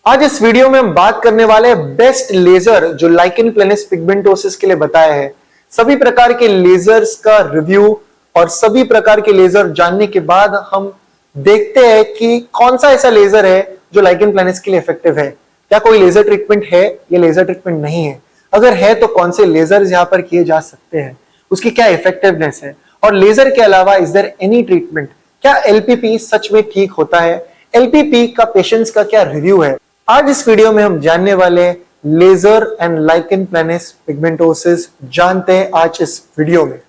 आज इस वीडियो में हम बात करने वाले हैं बेस्ट लेजर जो लाइकेन प्लेनस पिगमेंटोसिस के लिए बताया है। सभी प्रकार के लेजर्स का रिव्यू और सभी प्रकार के लेजर जानने के बाद हम देखते हैं कि कौन सा ऐसा लेजर है जो लाइकेन प्लेनस के लिए इफेक्टिव है। क्या कोई लेजर ट्रीटमेंट है या लेजर ट्रीटमेंट नहीं है, अगर है तो कौन से लेजर यहाँ पर किए जा सकते हैं, उसकी क्या इफेक्टिवनेस है, और लेजर के अलावा इज देयर एनी ट्रीटमेंट, क्या एलपीपी सच में ठीक होता है, एलपीपी का पेशेंट्स का क्या रिव्यू है। आज इस वीडियो में हम जानने वाले laser and lichen planus pigmentosus जानते हैं आज इस वीडियो में।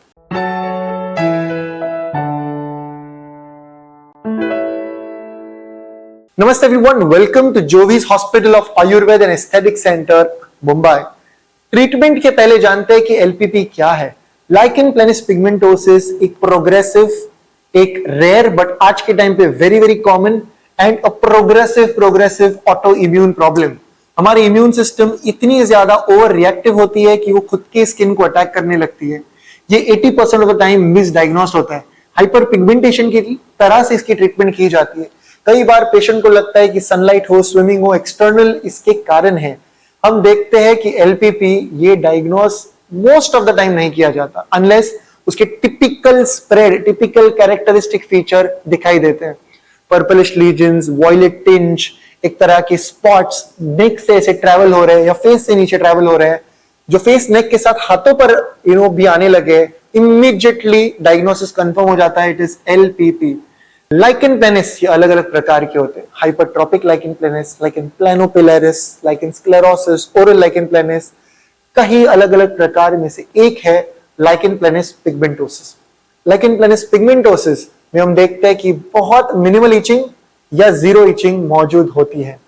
Namaste everyone, welcome to Jovees hospital of Ayurveda and aesthetic centre Mumbai. Treatment के पहले जानते हैं कि एलपीपी क्या है। लाइकेन प्लेनस पिगमेंटोसिस एक प्रोग्रेसिव, एक रेयर बट आज के टाइम पे very very common and a progressive auto immune problem. हमारी इम्यून सिस्टम इतनी ज्यादा ओवर रिएक्टिव होती है कि वो खुद के स्किन को अटैक करने लगती है। ये 80% of the time miss diagnosed होता है। हाइपर पिगमेंटेशन की तरह से इसकी ट्रीटमेंट की जाती है। कई बार पेशेंट को लगता है कि सनलाइट हो, स्विमिंग हो, एक्सटर्नल इसके कारण है। हम देखते हैं कि एलपीपी ये diagnose most of the time नहीं किया जाता अनलेस उसके typical spread, typical characteristic feature दिखाई देते हैं। पर्पलिश लीजन्स, वॉयलेट टिंज, एक तरह के स्पॉट्स नेक से ऐसे ट्रैवल हो रहे हैं या फेस से नीचे ट्रैवल हो रहे हैं, जो फेस नेक के साथ हाथों पर भी आने लगे, इमीडिएटली डायग्नोसिस कंफर्म हो जाता है, it is LPP. Lichen planus ये अलग अलग प्रकार के होते हैं। Hypertrophic lichen planus, lichen planopilaris, lichen sclerosus, oral lichen planus, कई अलग अलग प्रकार में से एक है lichen planus pigmentosus. Lichen planus pigmentosus में हम देखते हैं कि बहुत मिनिमल इचिंग या जीरो इचिंग मौजूद होती है।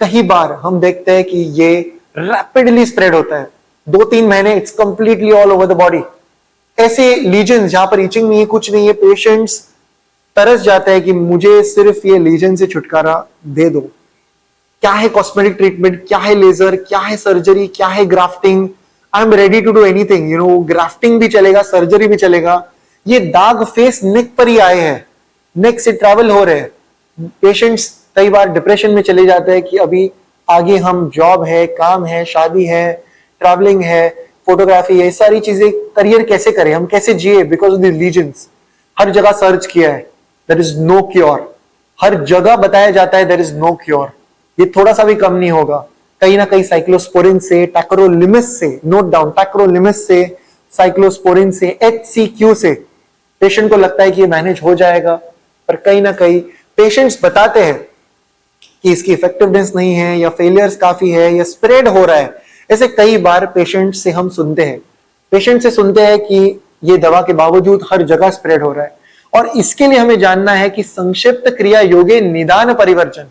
कई बार हम देखते हैं कि ये रैपिडली स्प्रेड होता है, 2-3 महीने it's completely all over the body. ऐसे लीजन जहां पर इचिंग नहीं है, कुछ नहीं है, पेशेंट्स तरस जाते हैं कि मुझे सिर्फ ये लीजन से छुटकारा दे दो। क्या है कॉस्मेटिक ट्रीटमेंट, क्या है लेजर, क्या है सर्जरी, क्या है grafting, I am ready to do anything. Grafting भी चलेगा, सर्जरी भी चलेगा। ये दाग फेस नेक पर ही आए हैं, नेक से ट्रैवल हो रहे हैं। पेशेंट्स कई बार डिप्रेशन में चले जाते हैं कि अभी आगे हम जॉब है, काम है, शादी है, ट्रैवलिंग है, फोटोग्राफी है, सारी चीजें करियर कैसे करें, हम कैसे जिए बिकॉज ऑफ द लीजन्स। हर जगह सर्च किया है, देयर इज नो क्योर। हर जगह बताया जाता है देयर इज नो क्योर। ये थोड़ा सा भी कम नहीं होगा। कहीं ना कहीं साइक्लोस्पोरिन से, टैक्रोलिमिस से, नोट डाउन, टैक्रोलिमिस से, साइक्लोस्पोरिन से, HCQ से पेशेंट को लगता है कि ये मैनेज हो जाएगा, पर कहीं ना कहीं पेशेंट्स बताते हैं कि इसकी इफेक्टिवनेस नहीं है या फेलियर्स काफी है या स्प्रेड हो रहा है। ऐसे कई बार पेशेंट से हम सुनते हैं, पेशेंट से सुनते हैं कि ये दवा के बावजूद हर जगह स्प्रेड हो रहा है। और इसके लिए हमें जानना है कि संक्षिप्त क्रिया योगे निदान परिवर्जन,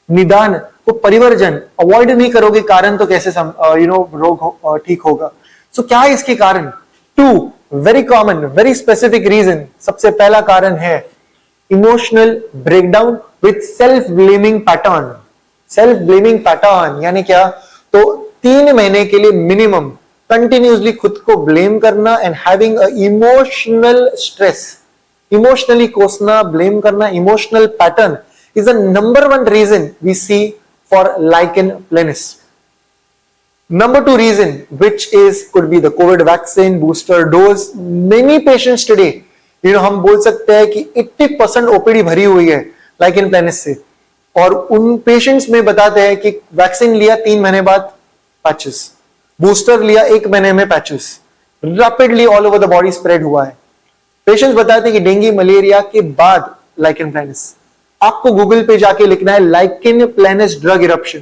निदान को परिवर्जन अवॉइड नहीं करोगे, कारण तो कैसे रोग ठीक होगा। सो क्या है इसके कारण? 2 very common, very specific reason. सबसे पहला कारण है emotional breakdown with self blaming pattern. Self blaming pattern यानी क्या? तो 3 महीने के लिए मिनिमम कंटिन्यूसली खुद को ब्लेम करना and having a emotional stress, emotionally कोसना, ब्लेम करना, emotional pattern is the number 1 reason we see for lichen planus. Number 2 reason, which could be the COVID vaccine booster dose. Many patients today, हम बोल सकते हैं कि 80% OPD भरी हुई है lichen planus से, और उन पेशेंट्स में बताते हैं कि वैक्सीन लिया 3 महीने बाद पैचेस, बूस्टर लिया 1 महीने में patches, rapidly all over the body spread हुआ है। पेशेंट्स बताते हैं कि डेंगू मलेरिया के बाद lichen planus। आपको गूगल पे जाके लिखना है lichen planus drug eruption,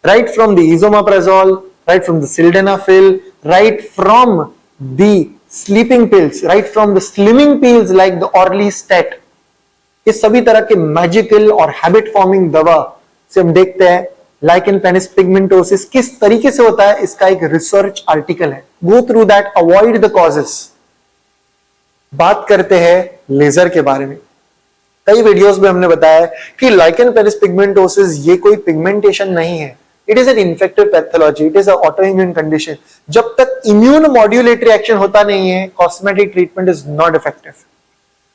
right from the esomeprazole, right from the sildenafil, right from the sleeping pills, right from the slimming pills like the orlistat. ये सभी तरह के मैजिकल और हैबिट फॉर्मिंग दवा से हम देखते हैं लाइकेन प्लेनस पिगमेंटोसिस किस तरीके से होता है। इसका एक रिसर्च आर्टिकल है, go through that, avoid the causes. बात करते हैं लेजर के बारे में। कई वीडियोस में हमने बताया कि लाइकेन प्लेनस पिगमेंटोसिस ये कोई पिगमेंटेशन नहीं है, it is an infective pathology, it is a autoimmune condition. जब तक इम्यून मॉड्यूलेटरी एक्शन होता नहीं है, cosmetic treatment is not effective.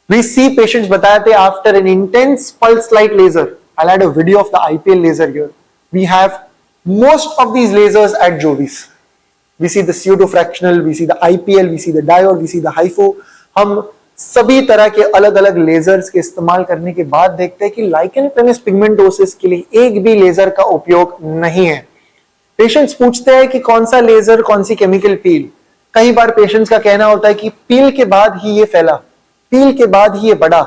We see patients बताते हैं after an intense pulse light laser, I had a video of the IPL laser here, We have most of these lasers at Jovis. We see the CO2 fractional, we see the IPL, we see the diode, we see the HIFO. हम सभी तरह के अलग अलग ledgers के इस्तेमाल करने के बाद देखते हैं कि लाइकेन प्लेनस पिगमेंटोसिस के लिए एक भी लेजर का उपयोग नहीं है। पेशेंट्स पूछते हैं कि कौन सा लेजर, कौन सी केमिकल पील। कई बार पेशेंट्स का कहना होता है कि पील के बाद ही ये फैला, पील के बाद ही ये बढ़ा,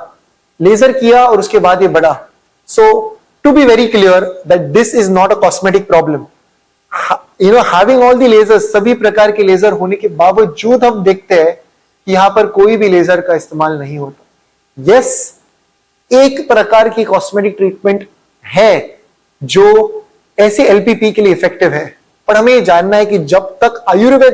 लेजर किया और उसके बाद ये बढ़ा। So to be very clear that this is not a cosmetic problem. Having all the lasers, सभी प्रकार के लेजर होने के बावजूद हम देखते हैं कि यहां पर कोई भी लेजर का इस्तेमाल नहीं होता। यस, एक प्रकार की कॉस्मेटिक ट्रीटमेंट है जो ऐसे एलपीपी के लिए इफेक्टिव है, पर हमें यह जानना है कि जब तक आयुर्वेद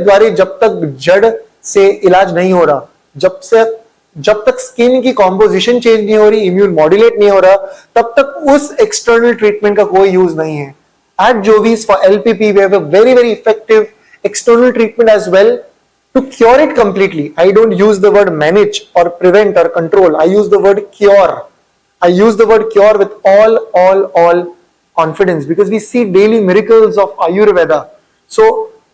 द्वारे जब तक जड़ से इलाज नहीं हो रहा, जब तक स्किन की कॉम्पोजिशन चेंज नहीं हो रही, इम्यून मॉड्यूलेट नहीं हो रहा, तब तक उस एक्सटर्नल ट्रीटमेंट का कोई यूज नहीं है। At Jovis for LPP we have a very effective external treatment as well to cure it completely. I don't use the word manage or prevent or control. I use the word cure. I use the word cure with all confidence because we see daily miracles of Ayurveda. So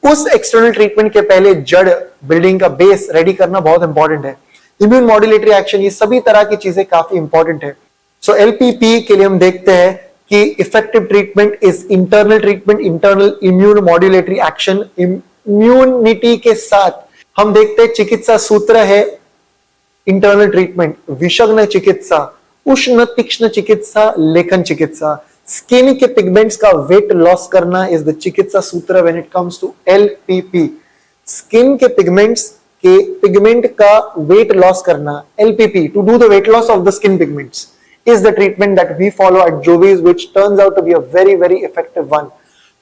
उस external treatment के पहले जड़ building का base ready करना बहुत important है। Immune modulatory action, ये सभी तरह की चीजें काफी इंपॉर्टेंट है। सो एलपीपी के लिए हम देखते हैं कि effective treatment is internal treatment, internal immune modulatory action. Immunity के साथ हम देखते हैं चिकित्सा सूत्र है इंटरनल ट्रीटमेंट, विषग्न चिकित्सा, उष्ण तीक्ष्ण चिकित्सा, लेखन चिकित्सा। स्किन के पिगमेंट्स का वेट लॉस करना इज द चिकित्सा सूत्र when it comes to LPP. Skin के पिगमेंट का वेट लॉस करना, LPP, to do the weight loss of the skin pigments is the treatment that we follow at Jovis, which turns out to be a very effective one.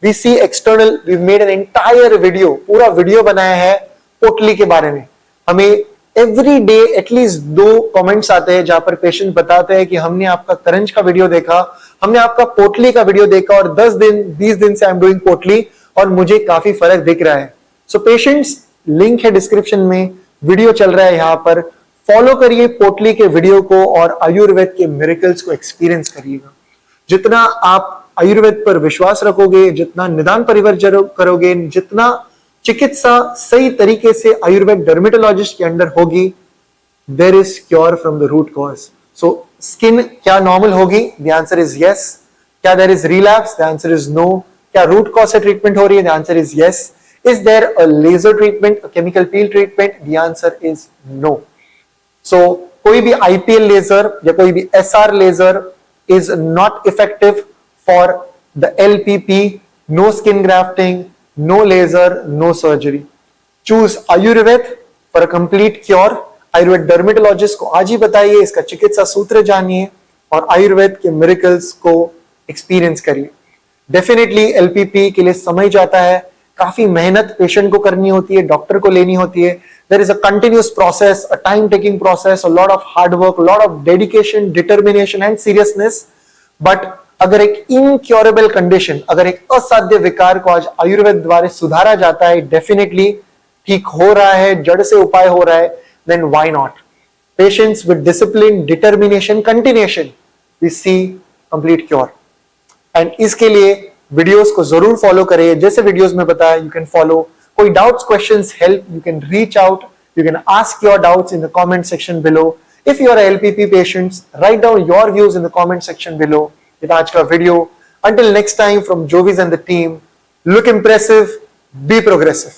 We see external, we've made an entire video, पूरा video बनाया है पोटली के बारे में। हमें every day at least 2 comments आते हैं जहां पर पेशेंट बताते हैं कि हमने आपका करंज का वीडियो देखा, हमने आपका पोटली का वीडियो देखा और 20 दिन से आई एम डूइंग पोटली और मुझे काफी फर्क दिख रहा है। सो पेशेंट्स, लिंक है डिस्क्रिप्शन में, वीडियो चल रहा है यहाँ पर, फॉलो करिए पोटली के वीडियो को और आयुर्वेद के मिरेकल्स को एक्सपीरियंस करिएगा। जितना आप आयुर्वेद पर विश्वास रखोगे, जितना निदान परिवर्जन करोगे, जितना चिकित्सा सही तरीके से आयुर्वेद डर्मेटोलॉजिस्ट के अंडर होगी, there is cure from the root cause. So skin क्या नॉर्मल होगी? The answer is yes. क्या there is relapse? The answer is no. क्या रूट कॉज से ट्रीटमेंट हो रही है? The answer is yes. Is there a laser treatment, a chemical peel treatment? The answer is no. So कोई भी IPL laser या कोई भी SR laser is not effective for the LPP. No skin grafting, no laser, no surgery. Choose Ayurveda for a complete cure. Ayurveda dermatologist को आज ही बताइए, इसका चिकित्सा सूत्र जानिए और आयुर्वेद के मिरेकल्स को एक्सपीरियंस करिए। डेफिनेटली एलपीपी के लिए समय जाता है, काफी मेहनत पेशेंट को करनी होती है, डॉक्टर को लेनी होती है। There is a continuous process, a time-taking process, a lot of hard work, a lot of dedication, determination and seriousness. But अगर एक incurable condition, अगर एक असाध्य विकार को आज आयुर्वेद द्वारा सुधारा जाता है, definitely ठीक हो रहा है, जड़ से उपाय हो रहा है, then why not? Patients with discipline, determination, continuation, we see complete cure. And इसके लिए वीडियोस को जरूर फॉलो करिए। जैसे वीडियोस में बताया, you can follow. कोई doubts, questions, help, you can reach out, you can ask your doubts in the comment section below. If you are a LPP patient, write down your views in the comment section below. ये था आज का video. Until next time from Jovis and the team, look impressive, be progressive.